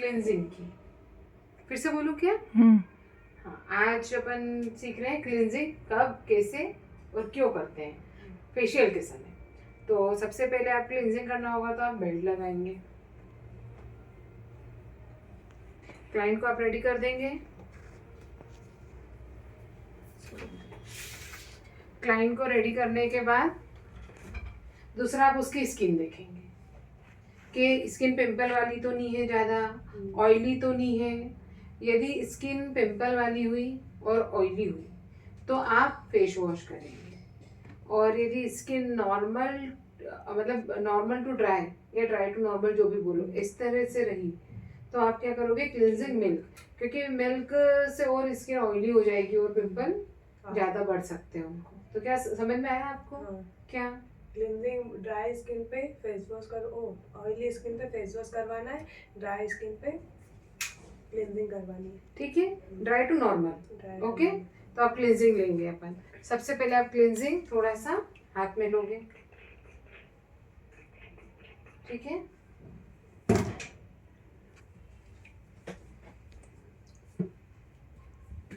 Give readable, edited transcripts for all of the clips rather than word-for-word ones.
Cleansing की। फिर से बोलूँ क्या? हाँ, आज अपन सीख रहे हैं क्लिनजिंग कब, कैसे और क्यों करते हैं फेशियल के समय। तो सबसे पहले आप क्लिनजिंग करना होगा तो आप बेल्ट लगाएंगे। क्लाइंट को आप रेडी कर देंगे। क्लाइंट को रेडी करने के बाद दूसरा आप उसकी स्किन देखेंगे कि स्किन पिंपल वाली तो नहीं है, ज़्यादा ऑयली तो नहीं है। यदि स्किन पिंपल वाली हुई और ऑयली हुई तो आप फेस वॉश करेंगे। और यदि स्किन नॉर्मल, मतलब नॉर्मल टू ड्राई या ड्राई टू नॉर्मल, जो भी बोलो, इस तरह से रही तो आप क्या करोगे? क्लिनजिंग मिल्क, क्योंकि मिल्क से और स्किन ऑयली हो जाएगी और पिंपल ज़्यादा बढ़ सकते हैं उनको। तो क्या समझ में आया आपको? क्या क्लिनजिंग ड्राई स्किन पे फेस वॉश करो, ऑयली स्किन पे फेस वॉश करवाना है, ड्राई स्किन पे क्लिनजिंग करवानी है। ठीक है, ड्राई टू नॉर्मल। ओके, तो आप क्लिनजिंग लेंगे अपन। सबसे पहले आप क्लिनजिंग थोड़ा सा हाथ में लोगे, ठीक है।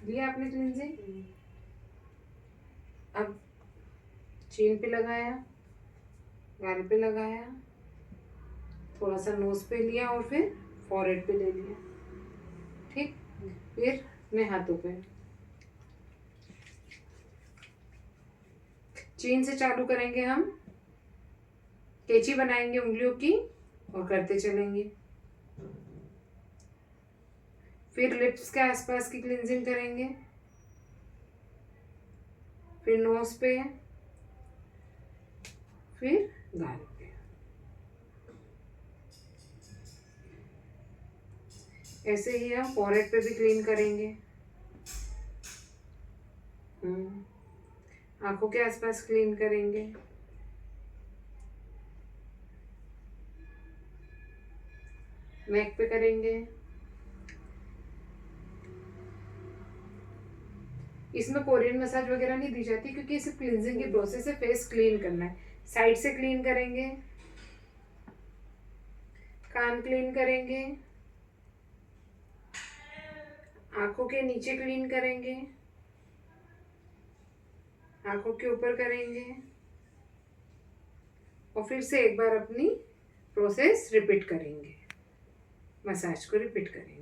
लिया आपने क्लिनजिंग। अब चीन पे लगाया, गाल पे लगाया, थोड़ा सा नोज पे लिया और फिर फॉरहेड पे ले लिया, ठीक। फिर अपने हाथों पे चीन से चालू करेंगे हम, कैंची बनाएंगे उंगलियों की और करते चलेंगे। फिर लिप्स के आसपास की क्लिनजिंग करेंगे, फिर नोज पे, फिर गाल पे। ऐसे ही हम फॉरहेड पे भी क्लीन करेंगे। आंखों के आसपास क्लीन करेंगे, नेक पे करेंगे। इसमें कोरियन मसाज वगैरह नहीं दी जाती क्योंकि सिर्फ क्लींजिंग की प्रोसेस है, फेस क्लीन करना है। साइड से क्लीन करेंगे, कान क्लीन करेंगे, आंखों के नीचे क्लीन करेंगे, आंखों के ऊपर करेंगे और फिर से एक बार अपनी प्रोसेस रिपीट करेंगे, मसाज को रिपीट करेंगे।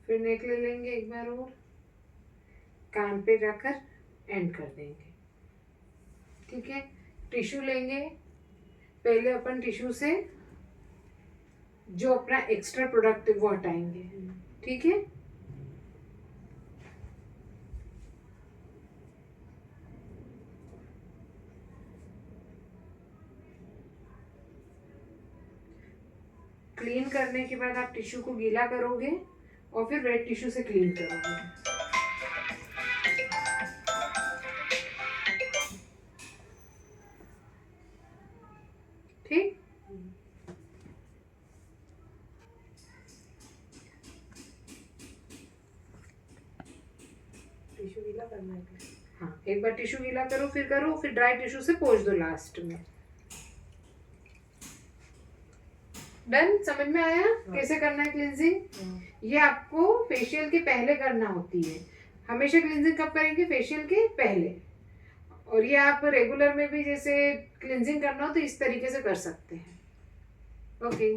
फिर नेक ले लेंगे एक बार और, कान पे रखकर एंड कर देंगे, ठीक है। टिश्यू लेंगे, पहले अपन टिश्यू से जो अपना एक्स्ट्रा प्रोडक्ट है वो हटाएंगे, ठीक है। क्लीन करने के बाद आप टिश्यू को गीला करोगे और फिर वेट टिश्यू से क्लीन करोगे, ठीक। टिश्यू गीला करना है। हाँ, एक बार टिश्यू गीला करो, फिर ड्राई टिश्यू से पोंछ दो लास्ट में। डन, समझ में आया कैसे करना है क्लींजिंग? ये आपको फेशियल के पहले करना होती है। हमेशा क्लींजिंग कब करेंगे? फेशियल के पहले। और ये आप रेगुलर में भी जैसे क्लींजिंग करना हो तो इस तरीके से कर सकते हैं। ओके।